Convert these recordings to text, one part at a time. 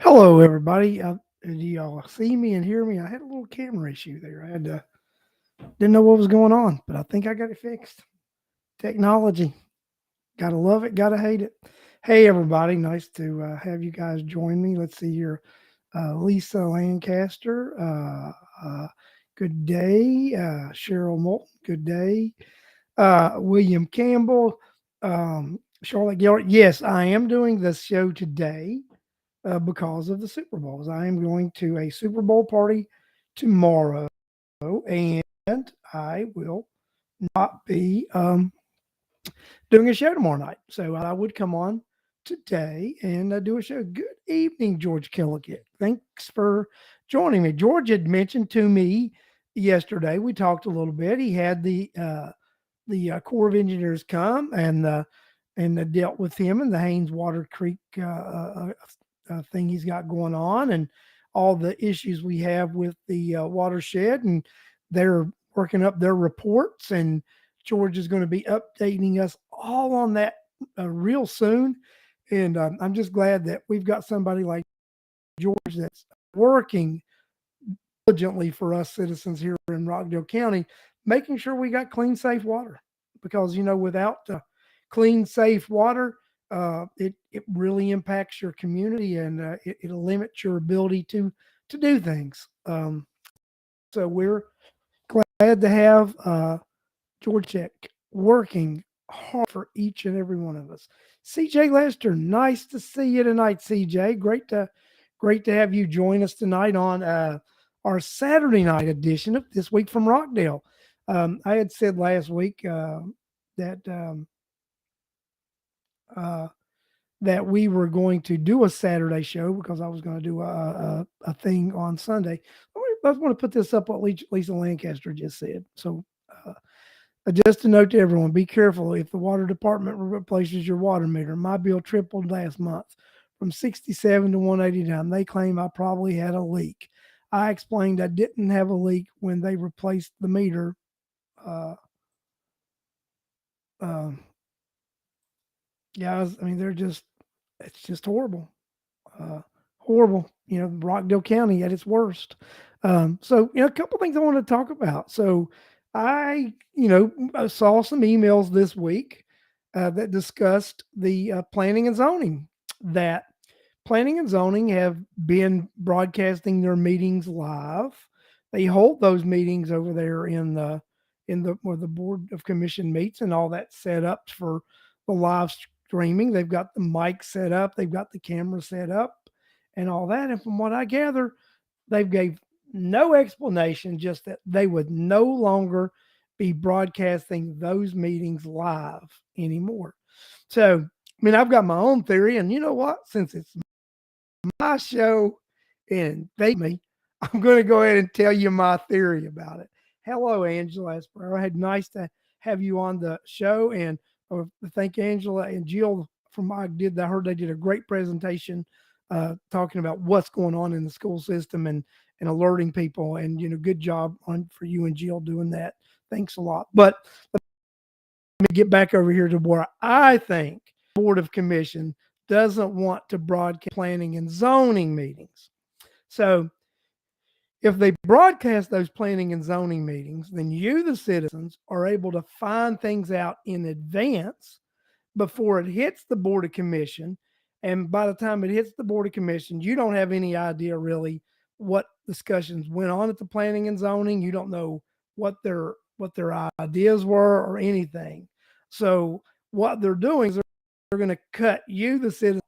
Hello, everybody. Do y'all see me and hear me? I had a little camera issue there. I had to didn't know what was going on, but I think I got it fixed. Technology, gotta love it, gotta hate it. Hey, everybody, nice to have you guys join me. Let's see here, Lisa Lancaster. Good day, Cheryl Moulton. Good day, William Campbell. Charlotte Gilbert. Yes, I am doing this show today because of the Super Bowls. I am going to a Super Bowl party tomorrow, and I will not be doing a show tomorrow night. So I would come on today and do a show. Good evening, George Killickett. Thanks for joining me. George had mentioned to me yesterday. We talked a little bit. He had the Corps of Engineers come and dealt with him and the Haynes Water Creek thing he's got going on and all the issues we have with the watershed, and they're working up their reports, and George is going to be updating us all on that real soon. And I'm just glad that we've got somebody like George that's working diligently for us citizens here in Rockdale County, making sure we got clean, safe water. Because without clean, safe water, it really impacts your community, and it'll limit your ability to do things. So we're glad to have George Check working hard for each and every one of us. CJ Lester, nice to see you tonight, CJ. Great to have you join us tonight on our Saturday night edition of This Week from Rockdale. I had said last week that uh, that we were going to do a Saturday show because I was going to do a thing on Sunday. I want to put this up what Lisa Lancaster just said. So, just a note to everyone: be careful if the water department replaces your water meter. My bill tripled last month from 67 to 189. They claim I probably had a leak. I explained I didn't have a leak when they replaced the meter. Uh, uh, yeah, I mean, it's just horrible. Horrible, Rockdale County at its worst. So, a couple things I want to talk about. So, I saw some emails this week that discussed the planning and zoning. That planning and zoning have been broadcasting their meetings live. They hold those meetings over there in the where the board of commission meets, and all that set up for the live streaming. They've got the mic set up, they've got the camera set up, and all that. And from what I gather, they've gave no explanation, just that they would no longer be broadcasting those meetings live anymore. So, I mean, I've got my own theory, and you know what? Since it's my show and they me, I'm going to go ahead and tell you my theory about it. Hello, Angela Esparro. Had nice to have you on the show, and thank Angela and Jill from I did. I heard they did a great presentation talking about what's going on in the school system and alerting people. And good job on for you and Jill doing that. Thanks a lot. But let me get back over here to where I think Board of Commission doesn't want to broadcast planning and zoning meetings. So if they broadcast those planning and zoning meetings, then you, the citizens, are able to find things out in advance before it hits the Board of Commission. And by the time it hits the Board of Commission, you don't have any idea really what discussions went on at the planning and zoning. You don't know what their ideas were or anything. So what they're doing is they're going to cut you, the citizen.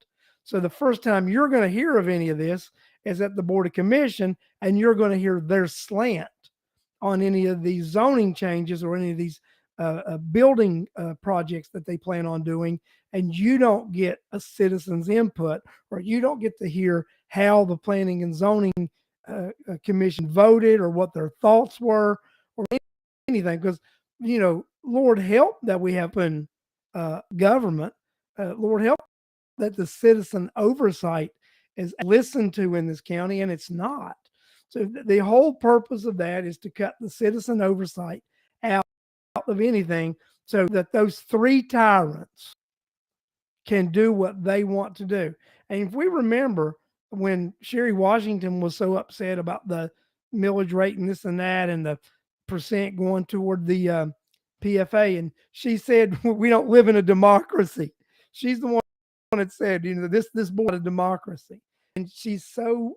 So the first time you're going to hear of any of this is at the Board of Commission, and you're going to hear their slant on any of these zoning changes or any of these building projects that they plan on doing, and you don't get a citizen's input, or you don't get to hear how the planning and zoning commission voted or what their thoughts were or anything. Because Lord help that we have in government. Lord help that the citizen oversight is listened to in this county, and it's not. So the whole purpose of that is to cut the citizen oversight out of anything, so that those three tyrants can do what they want to do. And if we remember, when Sherry Washington was so upset about the millage rate and this and that, and the percent going toward the PFA, and she said, "We don't live in a democracy." She's the one that said, this board of democracy, and she's so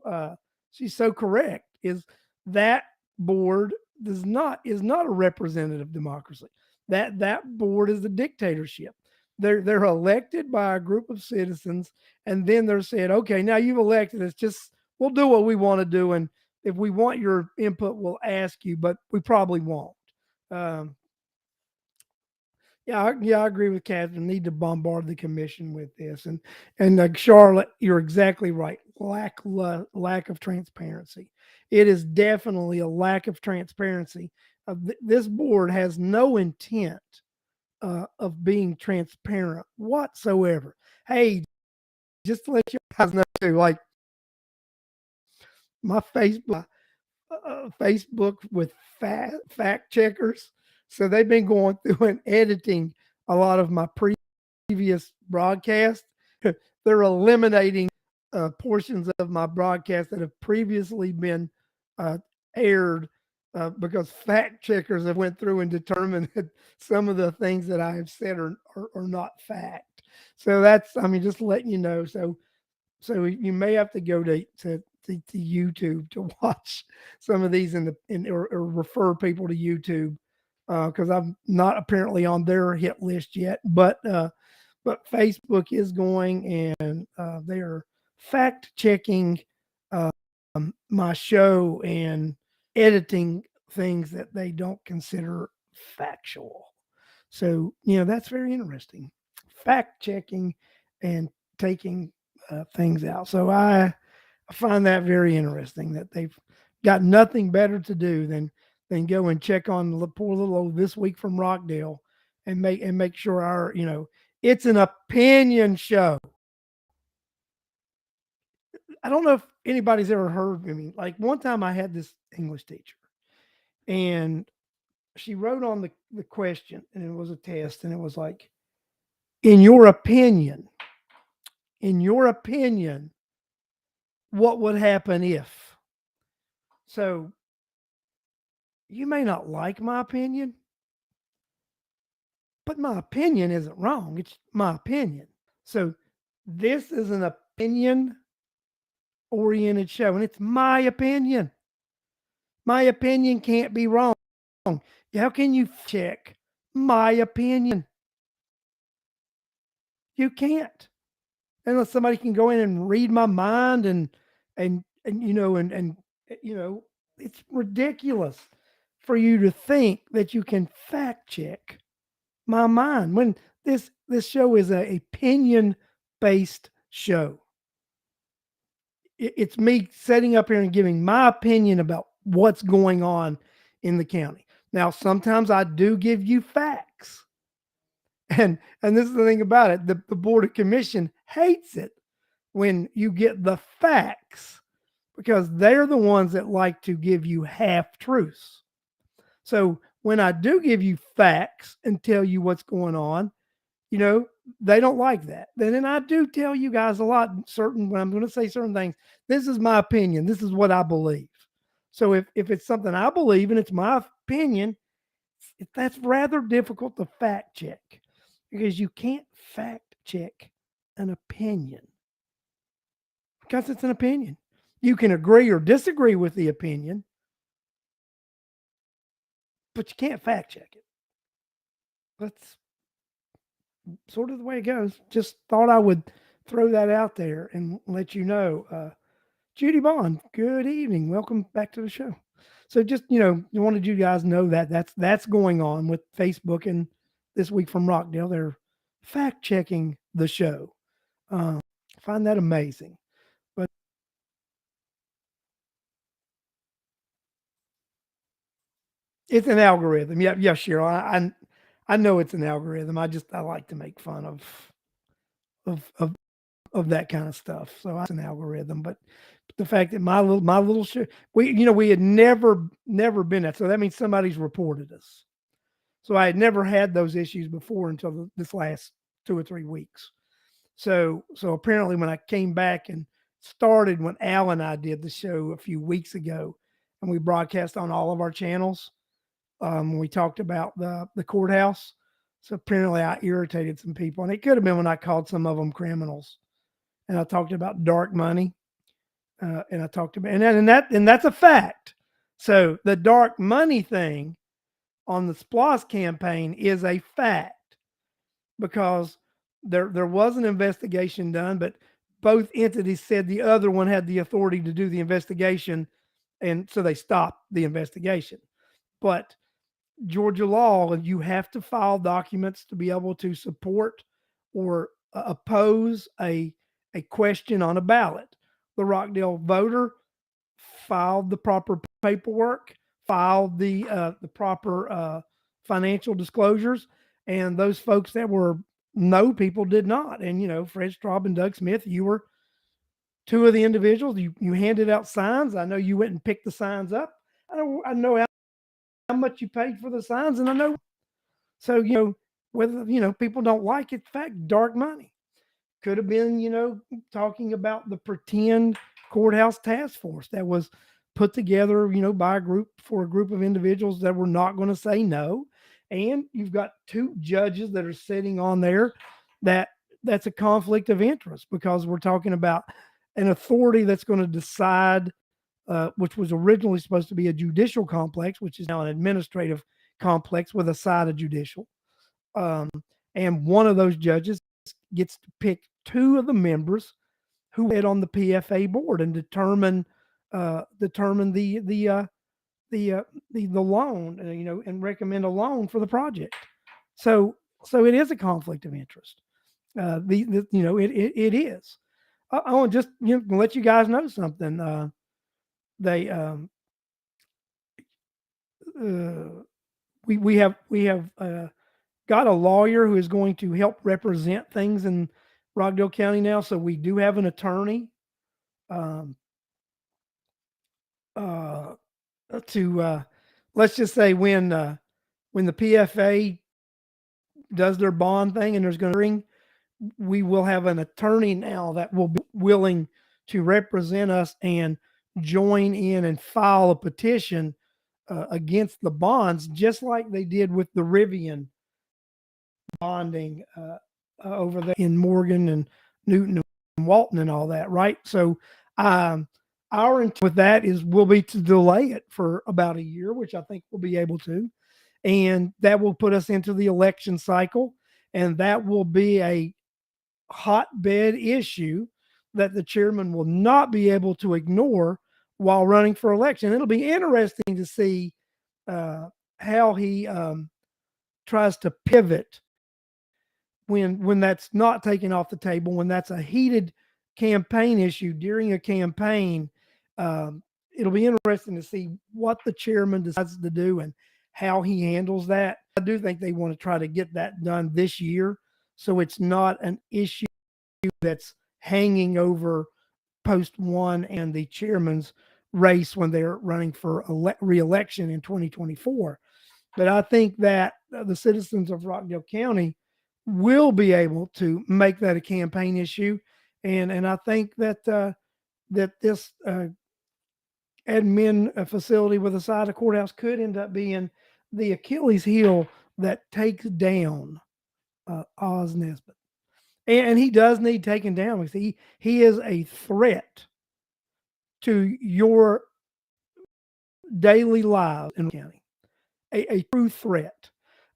correct. Is that board does not is not a representative democracy. That board is a dictatorship. They're elected by a group of citizens, and then they're said, okay, now you've elected us. Just we'll do what we want to do, and if we want your input, we'll ask you, but we probably won't. Um, yeah, I agree with Catherine. Need to bombard the commission with this, and Charlotte, you're exactly right. Lack of transparency. It is definitely a lack of transparency. This board has no intent of being transparent whatsoever. Hey, just to let you guys know too, like my Facebook with fact checkers. So they've been going through and editing a lot of my previous broadcasts. They're eliminating portions of my broadcast that have previously been uh, aired because fact checkers have went through and determined that some of the things that I have said are not fact. So that's, I mean, just letting you know. So you may have to go to YouTube to watch some of these or refer people to YouTube because I'm not apparently on their hit list yet. But Facebook is going and they are fact checking my show and editing things that they don't consider factual. So that's very interesting. Fact checking and taking things out. So I find that very interesting that they've got nothing better to do than go and check on the poor little old This Week from Rockdale and make sure it's an opinion show. I don't know if anybody's ever heard. I mean, like one time I had this English teacher and she wrote on the question and it was a test and it was like, in your opinion, in your opinion, what would happen if? So you may not like my opinion, but my opinion isn't wrong. It's my opinion. So this is an opinion oriented show, and it's my opinion. My opinion can't be wrong. How can you check my opinion? You can't. Unless somebody can go in and read my mind and it's ridiculous for you to think that you can fact check my mind when this show is a opinion based show. It's me setting up here and giving my opinion about what's going on in the county. Now, sometimes I do give you facts, and this is the thing about it: the board of commission hates it when you get the facts because they're the ones that like to give you half truths. So when I do give you facts and tell you what's going on, you know, they don't like that. Then I do tell you guys a lot certain when I'm going to say certain things. This is my opinion. This is what I believe. So if it's something I believe and it's my opinion, that's rather difficult to fact check because you can't fact check an opinion because it's an opinion. You can agree or disagree with the opinion, but you can't fact check it. That's sort of the way it goes. Just thought I would throw that out there and let you know. Judy Bond, good evening. Welcome back to the show. So just wanted you guys to know that that's going on with Facebook and This Week from Rockdale. They're fact checking the show. Find that amazing. But it's an algorithm. Yeah, Cheryl. I know it's an algorithm. I like to make fun of of of that kind of stuff. So it's an algorithm, but the fact that my little show, we had never been that. So that means somebody's reported us. So I had never had those issues before until this last 2 or 3 weeks. So apparently when I came back and started when Al and I did the show a few weeks ago, and we broadcast on all of our channels. We talked about the courthouse. So apparently, I irritated some people, and it could have been when I called some of them criminals. And I talked about dark money, and I talked about and that's a fact. So the dark money thing on the SPLOS campaign is a fact because there was an investigation done, but both entities said the other one had the authority to do the investigation, and so they stopped the investigation. But Georgia law, you have to file documents to be able to support or oppose a question on a ballot. The Rockdale voter filed the proper paperwork, filed the proper financial disclosures, and those folks that were no people did not. And Fred Straub and Doug Smith, you were two of the individuals. You handed out signs. I know you went and picked the signs up. I know how much you paid for the signs, and I know so whether people don't like it. In fact, dark money could have been talking about the pretend courthouse task force that was put together by a group of individuals that were not going to say no, and you've got two judges that are sitting on there that's a conflict of interest because we're talking about an authority that's going to decide which was originally supposed to be a judicial complex, which is now an administrative complex with a side of judicial. Um, and one of those judges gets to pick two of the members who head on the PFA board and determine the loan, and recommend a loan for the project. So it is a conflict of interest. It is. I want to just let you guys know something. They uh, we have got a lawyer who is going to help represent things in Rockdale County now. So we do have an attorney um, uh, to let's just say when the PFA does their bond thing and there's going to hearing, we will have an attorney now that will be willing to represent us and join in and file a petition against the bonds, just like they did with the Rivian bonding over there in Morgan and Newton and Walton and all that, right? So, um, our intent with that will be to delay it for about a year, which I think we'll be able to, and that will put us into the election cycle, and that will be a hotbed issue that the chairman will not be able to ignore while running for election. It'll be interesting to see uh, how he tries to pivot when that's not taken off the table, when that's a heated campaign issue during a campaign. Um, it'll be interesting to see what the chairman decides to do and how he handles that. I do think they want to try to get that done this year, so it's not an issue that's hanging over post one and the chairman's race when they're running for re-election in 2024. But I think that the citizens of Rockdale County will be able to make that a campaign issue, and I think that this admin facility with a side of courthouse could end up being the Achilles heel that takes down Oz Nesbitt, and he does need taken down because he is a threat to your daily lives in the county, a true threat.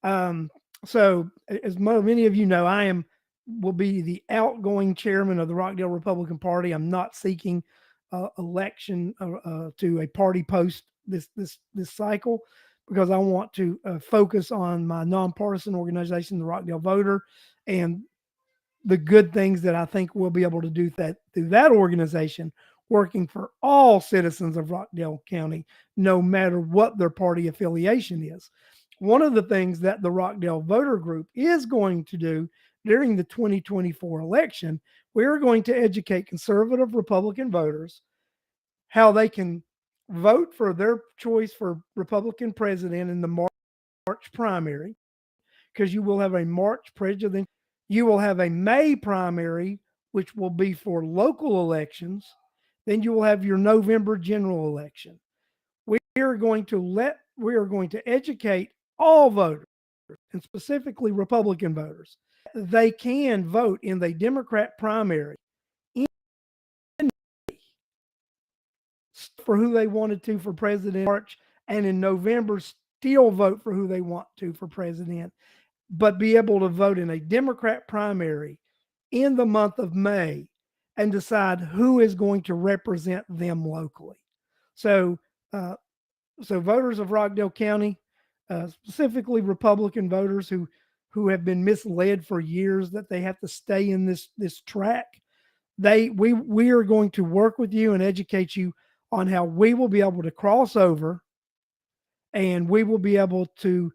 Um, so, as many of you know, will be the outgoing chairman of the Rockdale Republican Party. I'm not seeking election to a party post this cycle because I want to focus on my nonpartisan organization, the Rockdale Voter, and the good things that I think we'll be able to do that through that organization, working for all citizens of Rockdale County, no matter what their party affiliation is. One of the things that the Rockdale Voter Group is going to do during the 2024 election, we're going to educate conservative Republican voters how they can vote for their choice for Republican president in the March primary, because you will have a March president. You will have a May primary, which will be for local elections. Then you will have your November general election. We are going to educate all voters, and specifically Republican voters, they can vote in the Democrat primary in for who they wanted to for president in March, and in November still vote for who they want to for president, but be able to vote in a Democrat primary in the month of May and decide who is going to represent them locally. So, uh, so voters of Rockdale County, specifically Republican voters who have been misled for years that they have to stay in this track, we are going to work with you and educate you on how we will be able to cross over, and we will be able to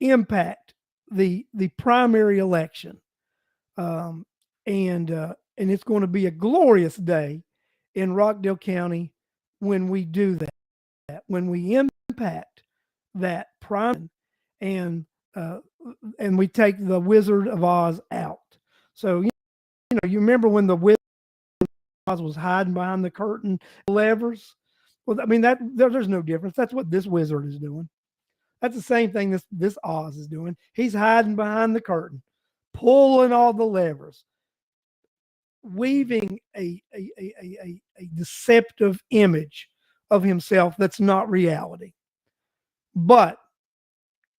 impact the primary election, um, and it's going to be a glorious day in Rockdale County when we do that, when we impact that primary, and uh, and we take the Wizard of Oz out. So you remember when the Wizard of Oz was hiding behind the curtain levers? Well, I mean there's no difference. That's what this wizard is doing. That's the same thing this Oz is doing. He's hiding behind the curtain, pulling all the levers, weaving a deceptive image of himself that's not reality. But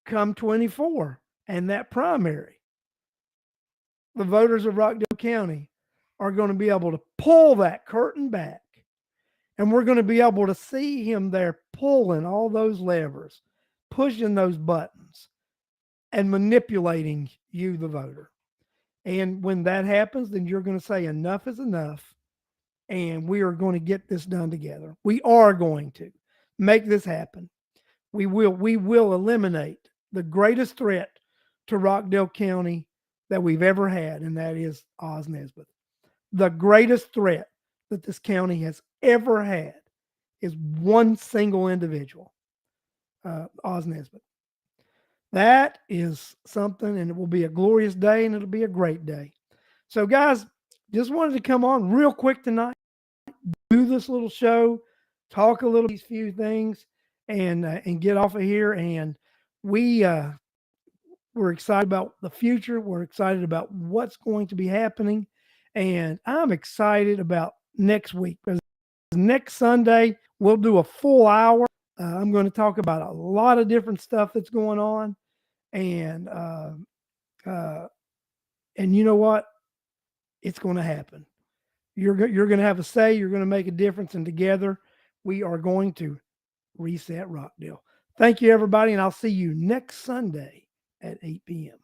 come 24 and that primary, the voters of Rockdale County are going to be able to pull that curtain back, and we're going to be able to see him there pulling all those levers, pushing those buttons, and manipulating you, the voter. And when that happens, then you're going to say enough is enough, and we are going to get this done together. We are going to make this happen. We will eliminate the greatest threat to Rockdale County that we've ever had, and that is Oz Nesbitt. The greatest threat that this county has ever had is one single individual, Oz Nesbitt. That is something, and it will be a glorious day, and it'll be a great day. So, guys, just wanted to come on real quick tonight, do this little show, talk a little these few things, and get off of here. And we we're excited about the future. We're excited about what's going to be happening, and I'm excited about next week, because next Sunday we'll do a full hour. I'm going to talk about a lot of different stuff that's going on, and uh, and you know what? It's going to happen. You're going to have a say. You're going to make a difference, and together we are going to reset Rockdale. Thank you, everybody, and I'll see you next Sunday at 8 p.m.